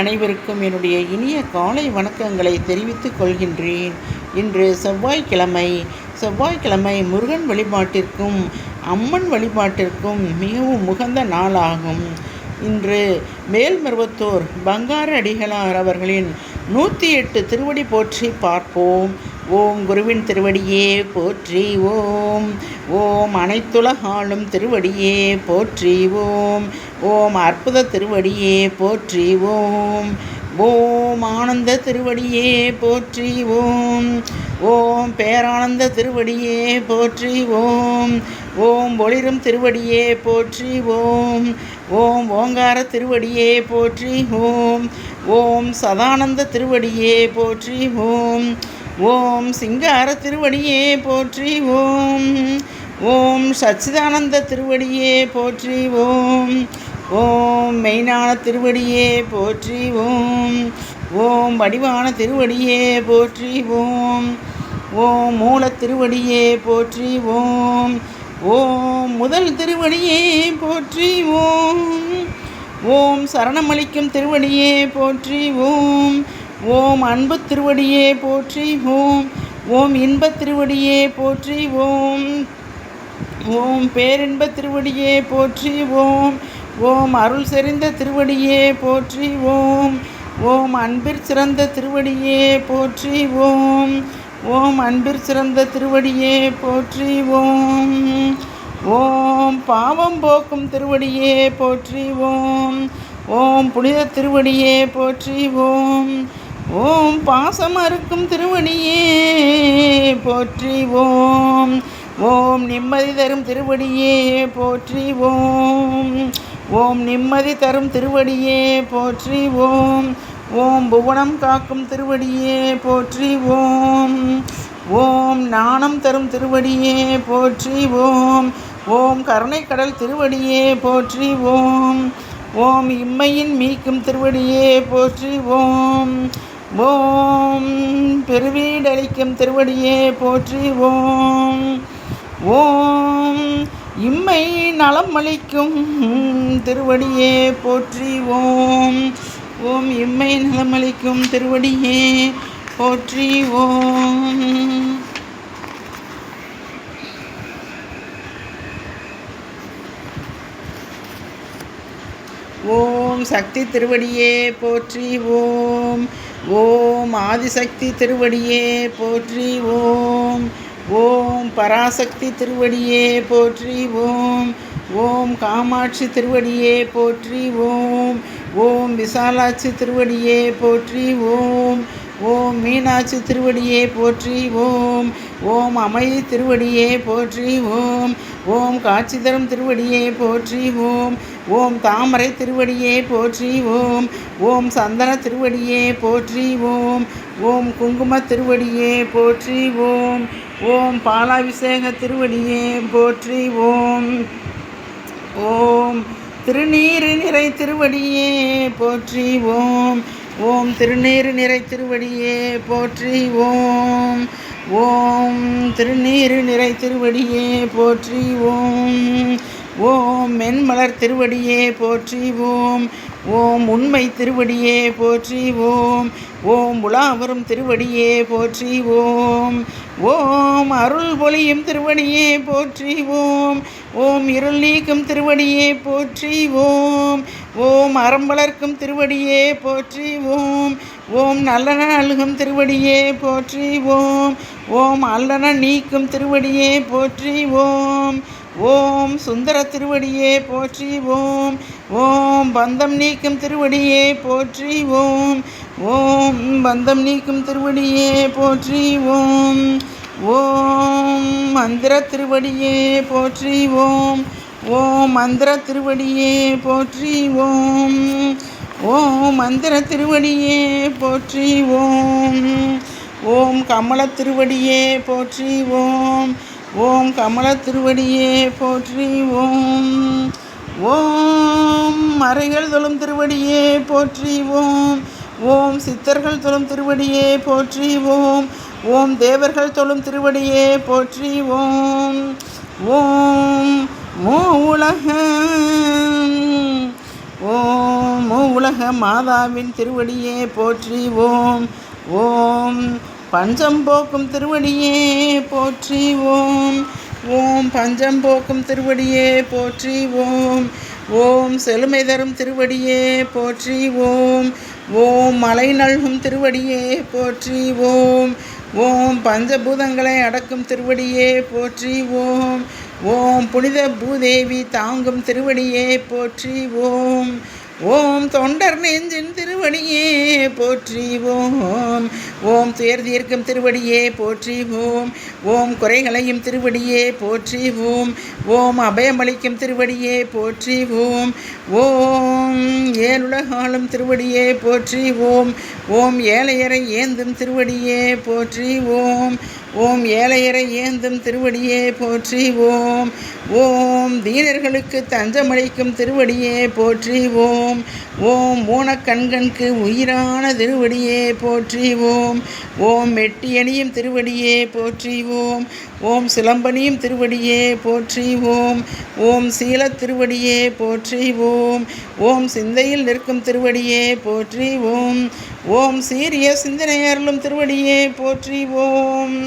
அனைவருக்கும் என்னுடைய இனிய காலை வணக்கங்களை தெரிவித்துக் கொள்கின்றேன். இன்று செவ்வாய்க்கிழமை முருகன் வழிபாட்டிற்கும் அம்மன் வழிபாட்டிற்கும் மிகவும் உகந்த நாளாகும். இன்று மேல்மருவத்தூர் பங்கார அடிகளார் அவர்களின் 108 திருவடி போற்றி பார்ப்போம். ஓம் குருவின் திருவடியே போற்றி. ஓம் ஓம் அனைத்துலகாளும் திருவடியே போற்றி. ஓம் ஓம் அற்புத திருவடியே போற்றி. ஓம் ஓம் ஆனந்த திருவடியே போற்றி. ஓம் ஓம் பேரானந்த திருவடியே போற்றி. ஓம் ஓம் ஒளிரும் திருவடியே போற்றி. ஓம் ஓம் ஓங்கார திருவடியே போற்றி. ஓம் ஓம் சதானந்த திருவடியே போற்றி. ஓம் ஓம் சிங்கார திருவடியே போற்றி. ஓம் ஓம் சச்சிதானந்த திருவடியே போற்றி. ஓம் ஓம் மெய்ஞான திருவடியே போற்றி. ஓம் ஓம் வடிவான திருவடியே போற்றி. ஓம் ஓம் மூல திருவடியே போற்றி. ஓம் ஓம் முதல் திருவடியே போற்றி. ஓம் ஓம் சரணமளிக்கும் திருவடியே போற்றி. ஓம் ஓம் அன்பு திருவடியே போற்றி. ஓம் ஓம் இன்பத் திருவடியே போற்றி. ஓம் ஓம் பேரின்ப திருவடியே போற்றி. ஓம் ஓம் அருள் செறிந்த திருவடியே போற்றி. ஓம் ஓம் அன்பிற் சிறந்த திருவடியே போற்றி. ஓம் ஓம் அன்பிற் சிறந்த திருவடியே போற்றி. ஓம் ஓம் பாவம் போக்கும் திருவடியே போற்றி. ஓம் ஓம் புனித திருவடியே போற்றி. ஓம் ஓம் பாசம் அறுக்கும் திருவடியே போற்றி. ஓம் ஓம் நிம்மதி தரும் திருவடியே போற்றி. ஓம் ஓம் நிம்மதி தரும் திருவடியே போற்றி. ஓம் ஓம் புவனம் காக்கும் திருவடியே போற்றி. ஓம் ஓம் ஞானம் தரும் திருவடியே போற்றி. ஓம் ஓம் கருணைக்கடல் திருவடியே போற்றி. ஓம் ஓம் இம்மையின் மீக்கும் திருவடியே போற்றி. ஓம் ஓம் பெருவீடளிக்கும் திருவடியே போற்றி. ஓம் ஓம் இம்மை நலம் அளிக்கும் திருவடியே போற்றி. ஓம் ஓம் இம்மை நலமளிக்கும் திருவடியே போற்றி. ஓம் ஓம் சக்தி திருவடியே போற்றி. ஓம் ஓம் ஆதிசக்தி திருவடியே போற்றி. ஓம் ஓம் பராசக்தி திருவடியே போற்றி. ஓம் ஓம் காமாட்சி திருவடியே போற்றி. ஓம் ஓம் விசாலாட்சி திருவடியே போற்றி. ஓம் ஓம் மீனாட்சி திருவடியே போற்றி. ஓம் ஓம் அமைதி திருவடியே போற்றி. ஓம் ஓம் காட்சி தரும் திருவடியே போற்றி. ஓம் ஓம் தாமரை திருவடியே போற்றி. ஓம் ஓம் சந்தன திருவடியே போற்றி. ஓம் ஓம் குங்கும திருவடியே போற்றி. ஓம் ஓம் பாலாபிஷேக திருவடியே போற்றி. ஓம் ஓம் திருநீறு நிறை திருவடியே போற்றி. ஓம் ஓம் திருநீறு நிறை திருவடியே போற்றி. ஓம் ஓம் திருநீறு நிறை திருவடியே போற்றி. ஓம் ஓம் மென்மலர் திருவடியே போற்றி. ஓம் ஓம் உண்மை திருவடியே போற்றி. ஓம் ஓம் உலாவரும் திருவடியே போற்றி. ஓம் ஓம் அருள் பொழியும் திருவடியே போற்றி. ஓம் ஓம் இருள் நீக்கும் திருவடியே போற்றி. ஓம் ஓம் அறம் வளர்க்கும் திருவடியே போற்றி. ஓம் ஓம் நல்லன அழுகும் திருவடியே போற்றி. ஓம் ஓம் அல்லன நீக்கும் திருவடியே போற்றி. ஓம் ஓம் சுந்தர திருவடியே போற்றி. ஓம் ஓம் பந்தம் நீக்கும் திருவடியே போற்றி. ஓம் ஓம் பந்தம் நீக்கும் திருவடியே போற்றி. ஓம் ஓம் மந்திர திருவடியே போற்றி. ஓம் ஓம் மந்திர திருவடியே போற்றி. ஓம் ஓம் மந்திர திருவடியே போற்றி. ஓம் ஓம் கமல திருவடியே போற்றி. ஓம் ஓம் கமல திருவடியே போற்றி. ஓம் ஓம் மறைகள் தொழும் திருவடியே போற்றி. ஓம் ஓம் சித்தர்கள் தொழும் திருவடியே போற்றி. ஓம் ஓம் தேவர்கள் தொழும் திருவடியே போற்றி. ஓம் ஓம் மூலக ஓம் உலக மாதாவின் திருவடியே போற்றி ஓம். ஓம் பஞ்சம் போக்கும் திருவடியே போற்றி ஓம். ஓம் பஞ்சம் போக்கும் திருவடியே போற்றி ஓம். ஓம் செழுமை தரும் திருவடியே போற்றி ஓம். ஓம் மலை நல்கும் திருவடியே போற்றி ஓம். ஓம் பஞ்சபூதங்களை அடக்கும் திருவடியே போற்றி ஓம். ஓம் புனித பூதேவி தாங்கும் திருவடியே போற்றி ஓம். ஓம் தொண்டர் நெஞ்சின் திருவடியே போற்றி ஓம். ஓம் துயர் தீர்க்கும் திருவடியே போற்றி ஓம். ஓம் குறைகளையும் திருவடியே போற்றி ஓம். ஓம் அபயமளிக்கும் திருவடியே போற்றி ஓம். ஓம் ஏழுலகாலும் திருவடியே போற்றி ஓம். ஓம் ஏழையரை ஏந்தும் திருவடியே போற்றி ஓம். ஓம் ஏழையரை ஏந்தும் திருவடியே போற்றி ஓம். ஓம் தீனர்களுக்கு தஞ்சமளிக்கும் திருவடியே போற்றி ஓம். ஓம் ஊனக்கண்கண்க்கு உயிரான திருவடியே போற்றி ஓம். ஓம் மெட்டியணியும் திருவடியே போற்றி ஓம். ஓம் சிலம்பணியும் திருவடியே போற்றி ஓம். ஓம் சீலத் திருவடியே போற்றி ஓம். ஓம் சிந்தையில் நிற்கும் திருவடியே போற்றி ஓம். ஓம் சீரிய சிந்தனை அருளும் திருவடியே போற்றி ஓம்.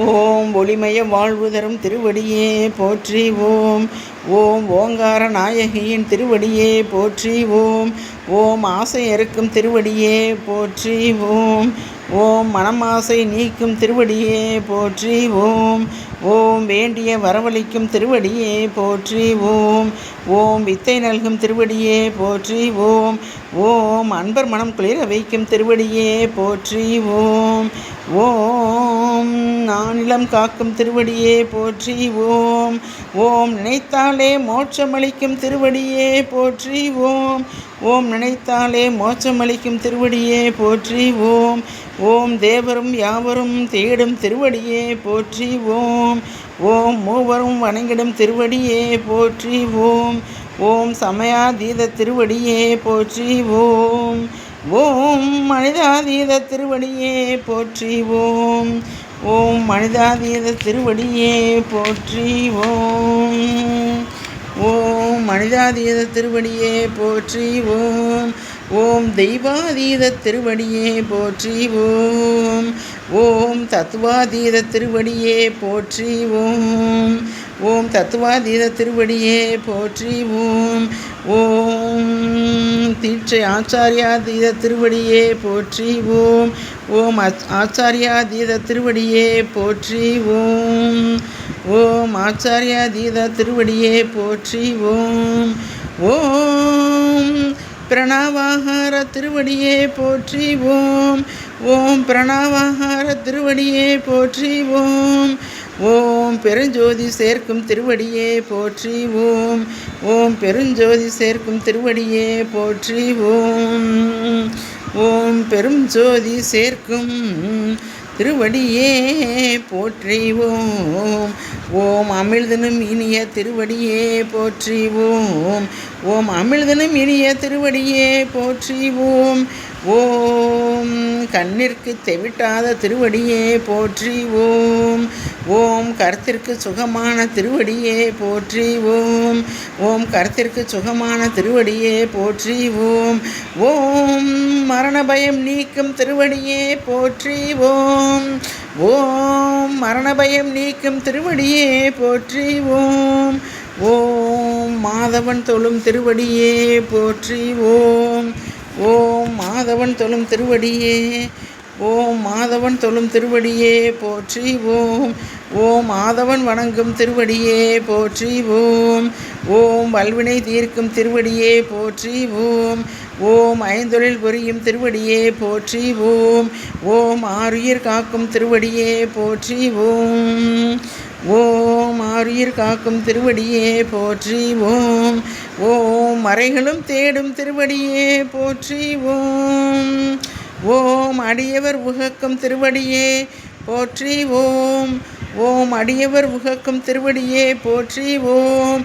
ஓம் ஒளிமய வாழ்வு தரும் திருவடியே போற்றி ஓம். ஓம் ஓங்கார நாயகியின் திருவடியே போற்றி ஓம். ஓம் ஆசை அறுக்கும் திருவடியே போற்றி ஓம். ஓம் மனமாசை நீக்கும் திருவடியே போற்றி ஓம். ஓம் வேண்டிய வரவளிக்கும் திருவடியே போற்றி ஓம். ஓம் வித்தை நல்கும் திருவடியே போற்றி ஓம். ஓம் அன்பர் மனம் குளிர வைக்கும் திருவடியே போற்றி ஓம். ஓம் நானிலம் காக்கும் திருவடியே போற்றி ஓம். ஓம் நினைத்தாலே மோட்சமளிக்கும் திருவடியே போற்றி ஓம். ஓம் நினைத்தாலே மோட்சமளிக்கும் திருவடியே போற்றி ஓம். ஓம் தேவரும் யாவரும் தேடும் திருவடியே போற்றி ஓம். ஓம் மூவரும் வணங்கிடும் திருவடியே போற்றி ஓம். ஓம் சமயாதீத திருவடியே போற்றி ஓம். ஓம் மனிதாதீத திருவடியே போற்றி ஓம். ஓம் மனிதாதீத திருவடியே போற்றி ஓம். ஓம் மனிதாதீத திருவடியே போற்றி ஓம். ஓம் தெய்வாதீத திருவடியே போற்றி ஓம். ஓம் தத்துவாதீத திருவடியே போற்றி ஓம். ஓம் தத்துவாதீத திருவடியே போற்றி ஓம். ஓம் தீட்சை ஆச்சாரியாதீத திருவடியே போற்றி ஓம். ஓம் ஆச்சாரியாதீத திருவடியே போற்றி ஓம். ஓம் ஆச்சாரியாதீத திருவடியே போற்றி ஓம். ஓம் பிரணவாகார திருவடியே போற்றி ஓம். ஓம் பிரணவாகார திருவடியே போற்றி ஓம். ஓம் பெருஞ்சோதி சேர்க்கும் திருவடியே போற்றி ஓம். ஓம் பெருஞ்சோதி சேர்க்கும் திருவடியே போற்றி ஓம். ஓம் பெரும் ஜோதி சேர்க்கும் திருவடியே போற்றி ஓம். ஓம் அமிழ்தனும் இனிய திருவடியே போற்றி ஓம். ஓம் அமிழ்தனும் இனிய திருவடியே போற்றி ஓம். ஓம் கண்ணிற்கு தெவிட்டாத திருவடியே போற்றி ஓம். ஓம் கருத்திற்கு சுகமான திருவடியே போற்றி ஓம். ஓம் கருத்திற்கு சுகமான திருவடியே போற்றி ஓம். ஓம் மரண பயம் நீக்கும் திருவடியே போற்றி ஓம். ஓம் மரண பயம் நீக்கும் திருவடியே போற்றி ஓம். ஓம் மாதவன் தொழும் திருவடியே போற்றி ஓம். ஓம் மாதவன் தொழும் திருவடியே. ஓம் மாதவன் தொழும் திருவடியே போற்றி ஓம். ஓம் மாதவன் வணங்கும் திருவடியே போற்றி ஓம். ஓம் வல்வினை தீர்க்கும் திருவடியே போற்றி ஓம். ஓம் ஐந்தொழில் புரியும் திருவடியே போற்றி ஓம். ஓம் ஆருயிர் காக்கும் திருவடியே போற்றி ஓம். ஓம் ஆருயிர் காக்கும் திருவடியே போற்றி ஓம். ஓம் மறைகளும் தேடும் திருவடியே போற்றி ஓம். ஓம் அடியவர் உகக்கும் திருவடியே போற்றி ஓம். ஓம் அடியவர் உகக்கும் திருவடியே போற்றி ஓம்.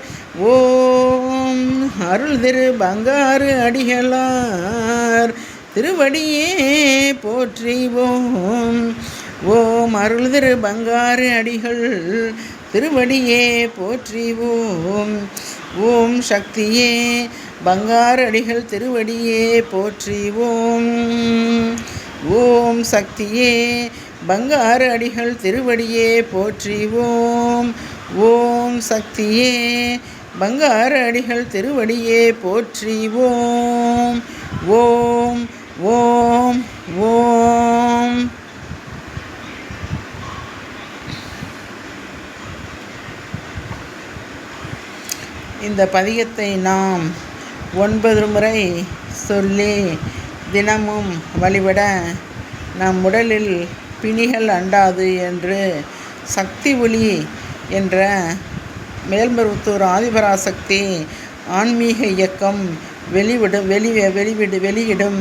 ஓம் அருள் திரு பங்காரு அடிகளார் திருவடியே போற்றி ஓம். ஓம் அருள் திரு பங்காரு அடிகள் திருவடியே போற்றி ஓம். ஓம் சக்தியே பங்காரடிகள் திருவடியே போற்றி ஓம். ஓம் சக்தியே பங்கார அடிகள் திருவடியே போற்றி ஓம். ஓம் சக்தியே பங்கார அடிகள் திருவடியே போற்றி ஓம். ஓம் ஓம் ஓம். இந்த பதிகத்தை நாம் 9 முறை சொல்லி தினமும் வழிபட நம் உடலில் பிணிகள் அண்டாது என்று சக்தி ஒளி என்ற மேல்மருவத்தூர் ஆதிபராசக்தி ஆன்மீக இயக்கம் வெளியிடும்